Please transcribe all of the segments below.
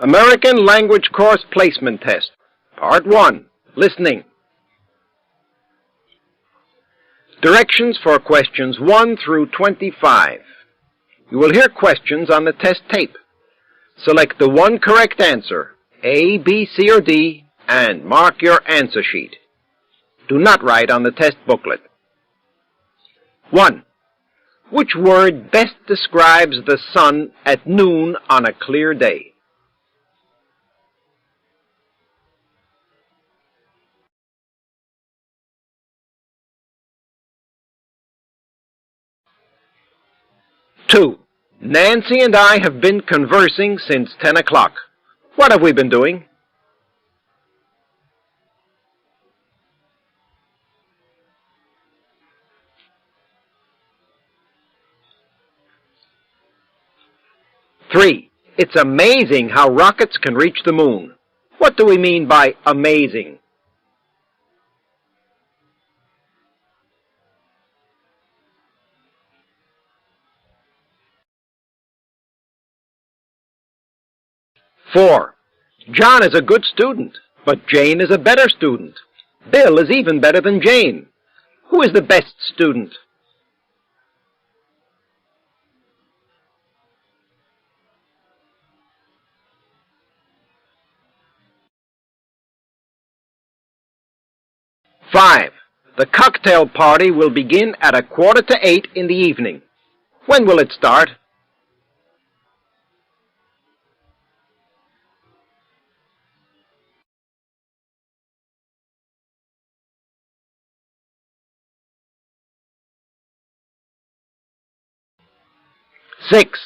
American Language Course Placement Test, Part 1, Listening. Directions for questions 1 through 25. You will hear questions on the test tape. Select the one correct answer, A, B, C, or D, and mark your answer sheet. Do not write on the test booklet. 1. Which word best describes the sun at noon on a clear day? Two. Nancy and I have been conversing since 10 o'clock. What have we been doing? Three. It's amazing how rockets can reach the moon. What do we mean by amazing? Four. John is a good student, but Jane is a better student. Bill is even better than Jane. Who is the best student? Five. The cocktail party will begin at 7:45 in the evening. When will it start? Six.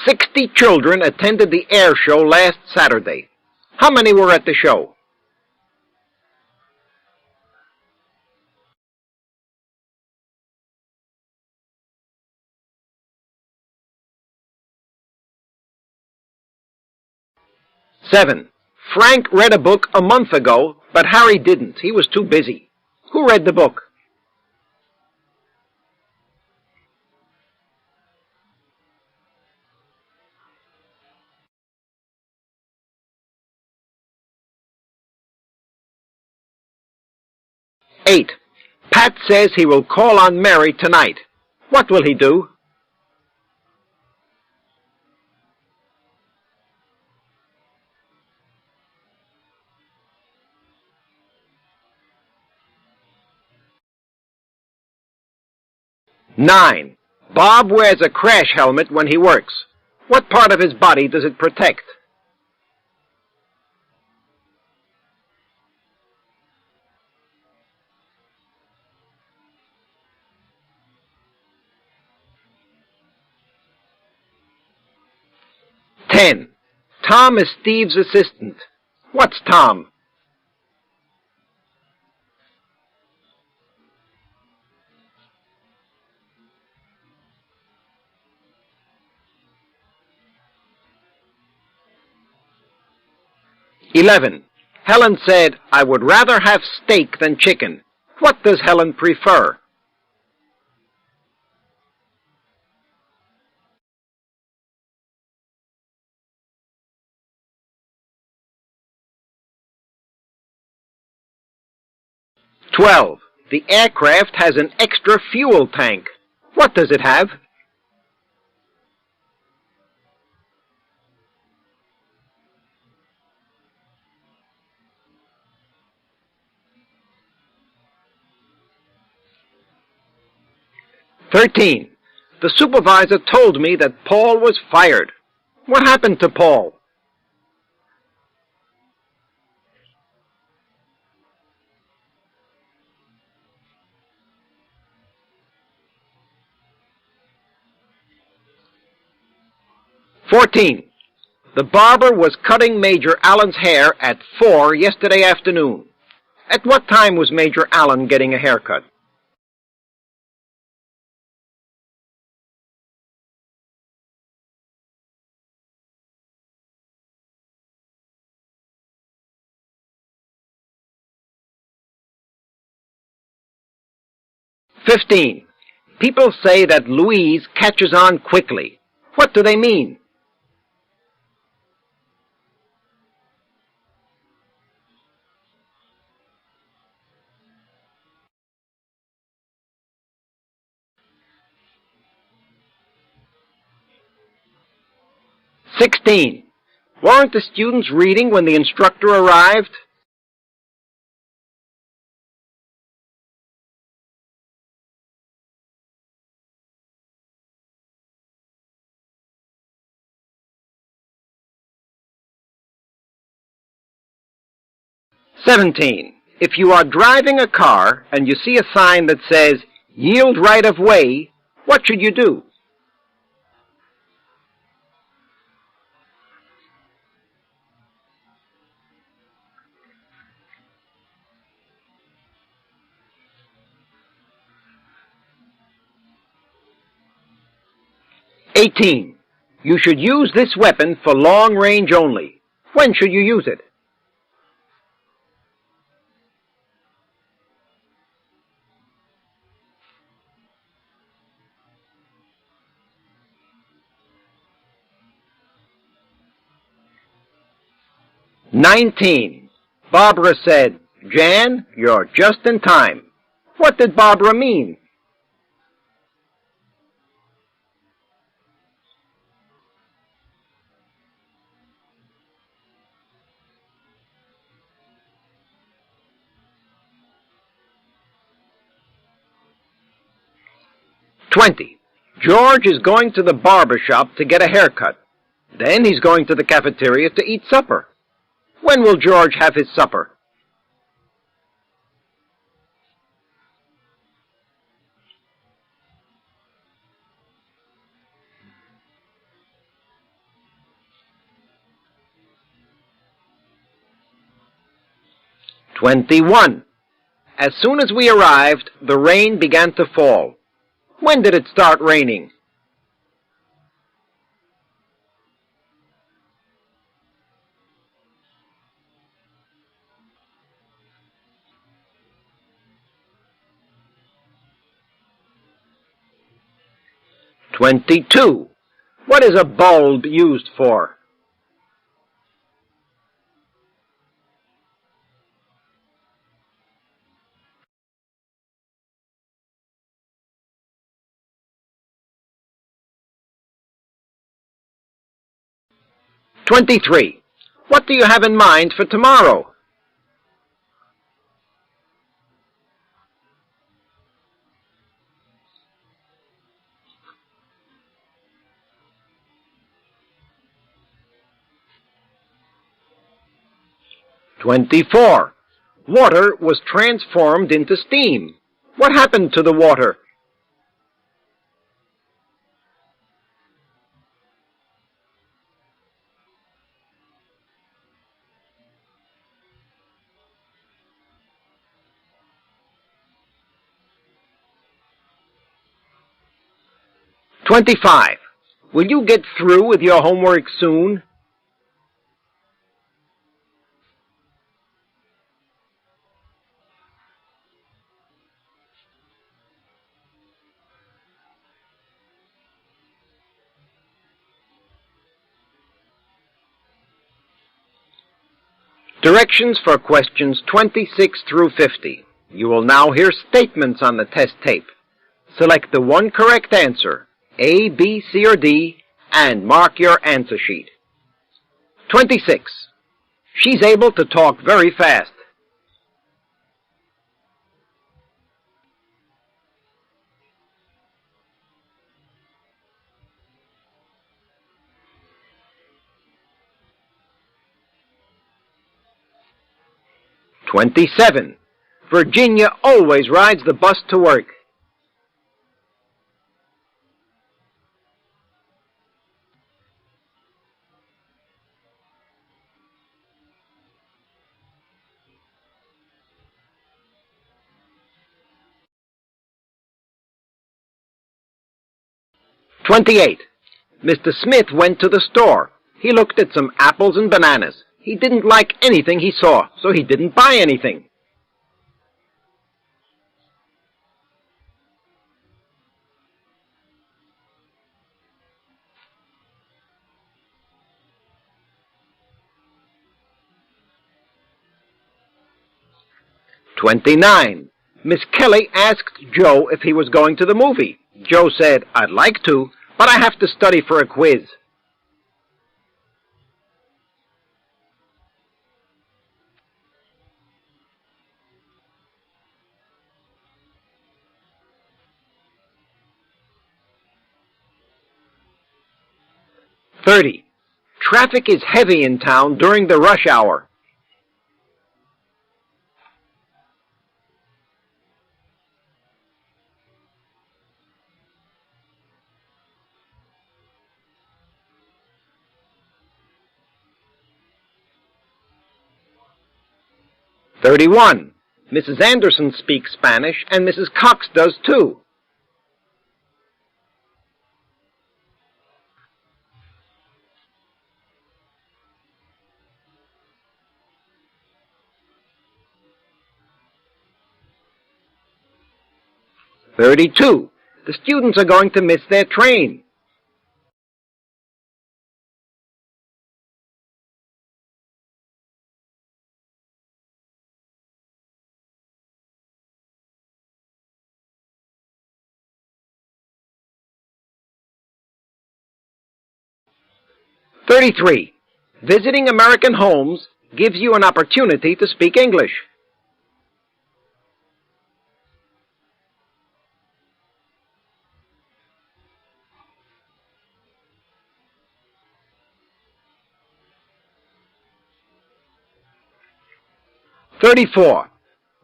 60 children attended the air show last Saturday. How many were at the show? Seven. Frank read a book a month ago, but Harry didn't. He was too busy. Who read the book? Eight. Pat says he will call on Mary tonight. What will he do? Nine. Bob wears a crash helmet when he works. What part of his body does it protect? Ten. Tom is Steve's assistant. What's Tom? Eleven. Helen said, I would rather have steak than chicken. What does Helen prefer? 12. The aircraft has an extra fuel tank. What does it have? "13. The supervisor told me that Paul was fired. What happened to Paul? "14. The barber was cutting Major Allen's hair at 4 yesterday afternoon. At what time was Major Allen getting a haircut? "15. People say that Louise catches on quickly. What do they mean? 16. Weren't the students reading when the instructor arrived? "17. If you are driving a car and you see a sign that says, 'Yield right of way,' what should you do?" "18. You should use this weapon for long range only. When should you use it?" "19. Barbara said, 'Jan, you're just in time.' What did Barbara mean?" "20. George is going to the barber shop to get a haircut. Then he's going to the cafeteria to eat supper. When will George have his supper?" "21. As soon as we arrived, the rain began to fall. When did it start raining?" "22. What is a bulb used for?" "23. What do you have in mind for tomorrow?" "24. Water was transformed into steam. What happened to the water?" "25. Will you get through with your homework soon?" Directions for questions 26 through 50. You will now hear statements on the test tape. Select the one correct answer, A, B, C, or D, and mark your answer sheet. 26. She's able to talk very fast. 27. Virginia always rides the bus to work. 28. Mr. Smith went to the store. He looked at some apples and bananas. He didn't like anything he saw, so he didn't buy anything. 29. Miss Kelly asked Joe if he was going to the movie. Joe said, "I'd like to, but I have to study for a quiz." 30. Traffic is heavy in town during the rush hour. 31. Mrs. Anderson speaks Spanish, and Mrs. Cox does too. 32. The students are going to miss their train. 33. Visiting American homes gives you an opportunity to speak English. 34.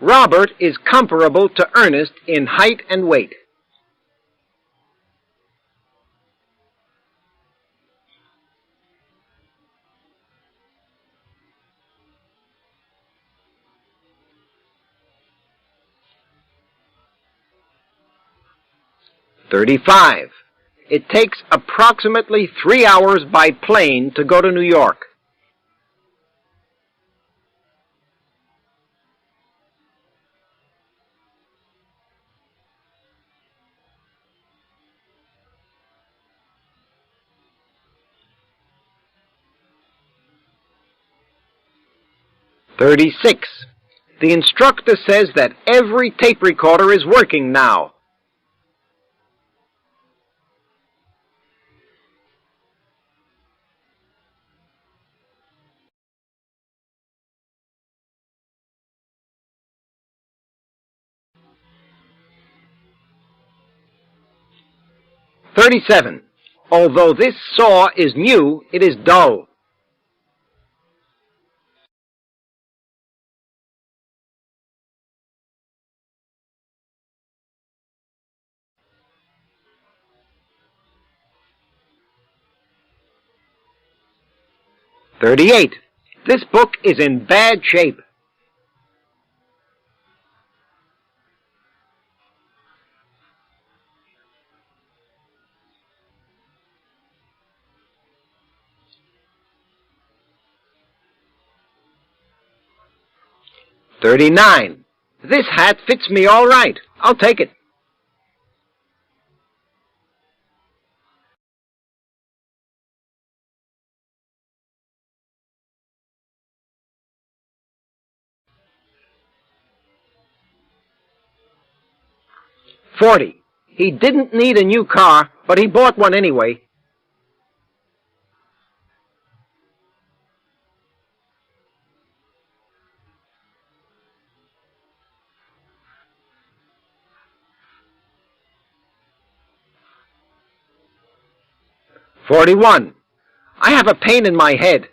Robert is comparable to Ernest in height and weight. 35. It takes approximately 3 hours by plane to go to New York. 36. The instructor says that every tape recorder is working now. 37. Although this saw is new, it is dull. 38. This book is in bad shape. 39. This hat fits me all right. I'll take it. 40. He didn't need a new car, but he bought one anyway. 41. I have a pain in my head.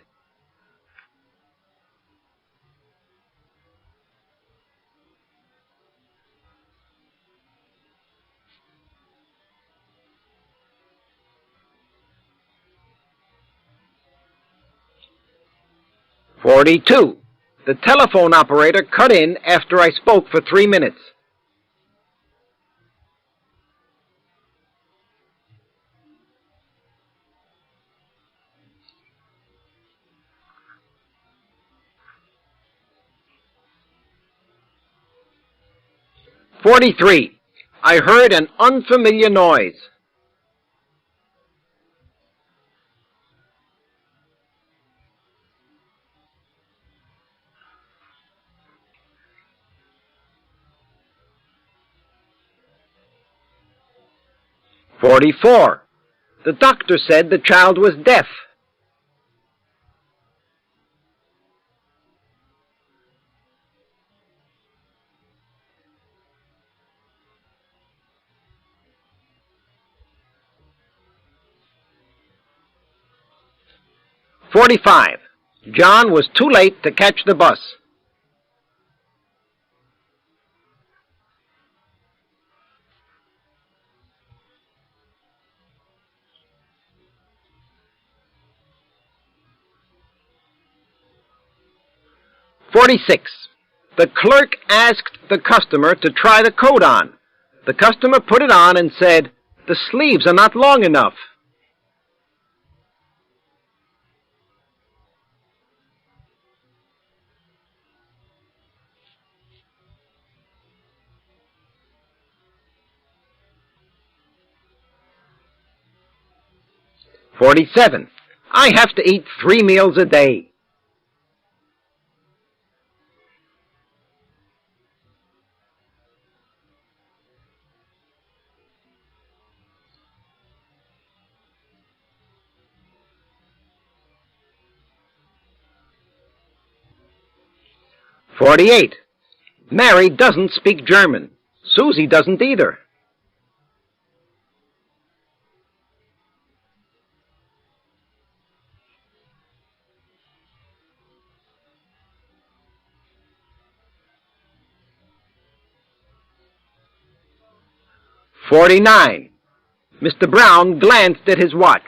42. The telephone operator cut in after I spoke for 3 minutes. 43. I heard an unfamiliar noise. 44. The doctor said the child was deaf. 45. John was too late to catch the bus. 46. The clerk asked the customer to try the coat on. The customer put it on and said, "The sleeves are not long enough." 47. I have to eat 3 meals a day. 48. Mary doesn't speak German. Susie doesn't either. 49. Mr. Brown glanced at his watch.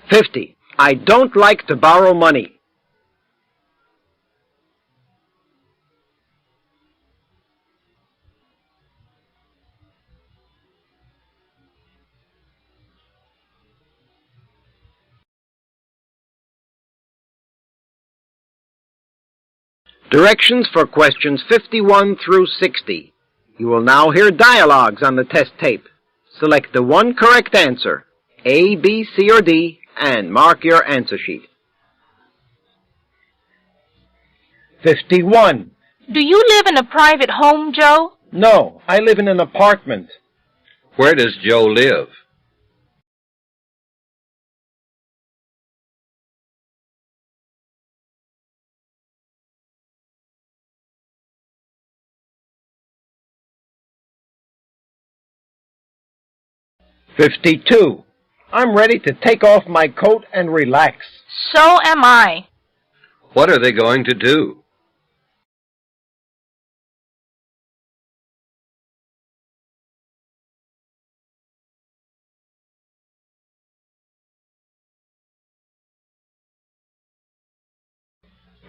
50. I don't like to borrow money. 'Directions for questions 51 through 60. You will now hear dialogues on the test tape. Select the one correct answer, A, B, C, or D, and mark your answer sheet. 51. Do you live in a private home, Joe? No, I live in an apartment. Where does Joe live? 52. I'm ready to take off my coat and relax. So am I. What are they going to do?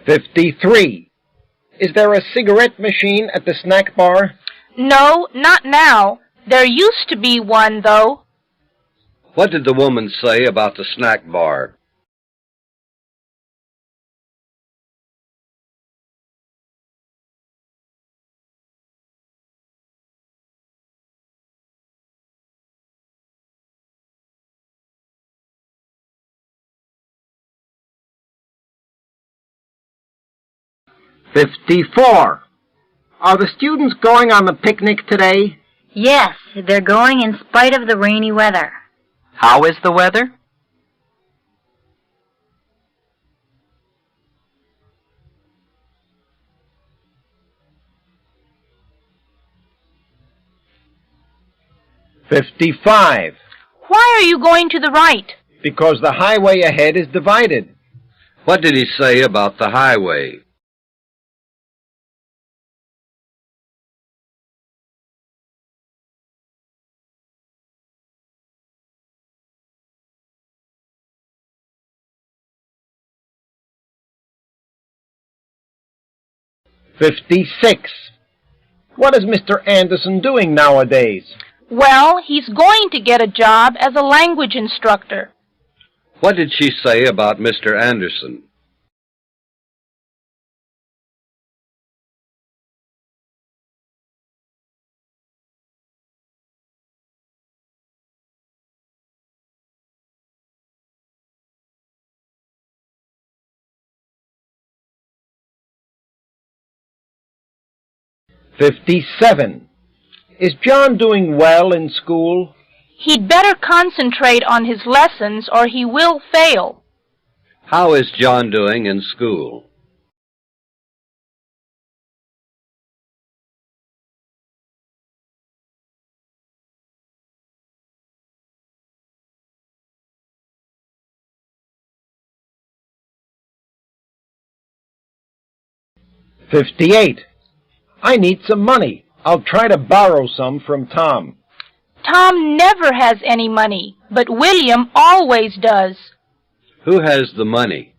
53. Is there a cigarette machine at the snack bar? No, not now. There used to be one, though. What did the woman say about the snack bar? 54. Are the students going on the picnic today? Yes, they're going in spite of the rainy weather. How is the weather? 55. Why are you going to the right? Because the highway ahead is divided. What did he say about the highway? 56. What is Mr. Anderson doing nowadays? Well, he's going to get a job as a language instructor. What did she say about Mr. Anderson? 57. Is John doing well in school? He'd better concentrate on his lessons or he will fail. How is John doing in school? "58. I need some money. I'll try to borrow some from Tom." Tom never has any money, but William always does. Who has the money?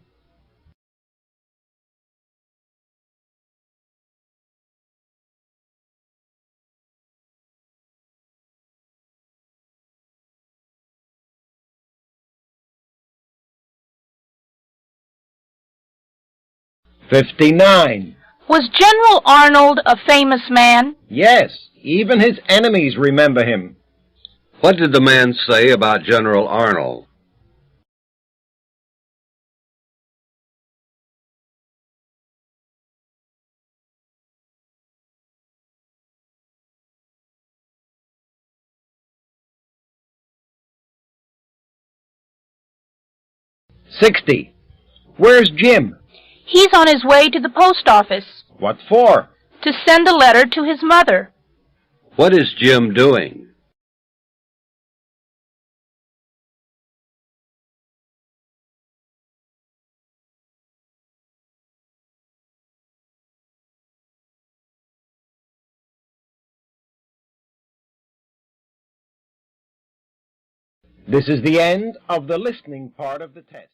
"59. Was General Arnold a famous man? Yes, even his enemies remember him." What did the man say about General Arnold? "60. Where's Jim?" He's on his way to the post office "What for?" to send a letter to his mother. What is Jim doing? This is the end of the listening part of the test.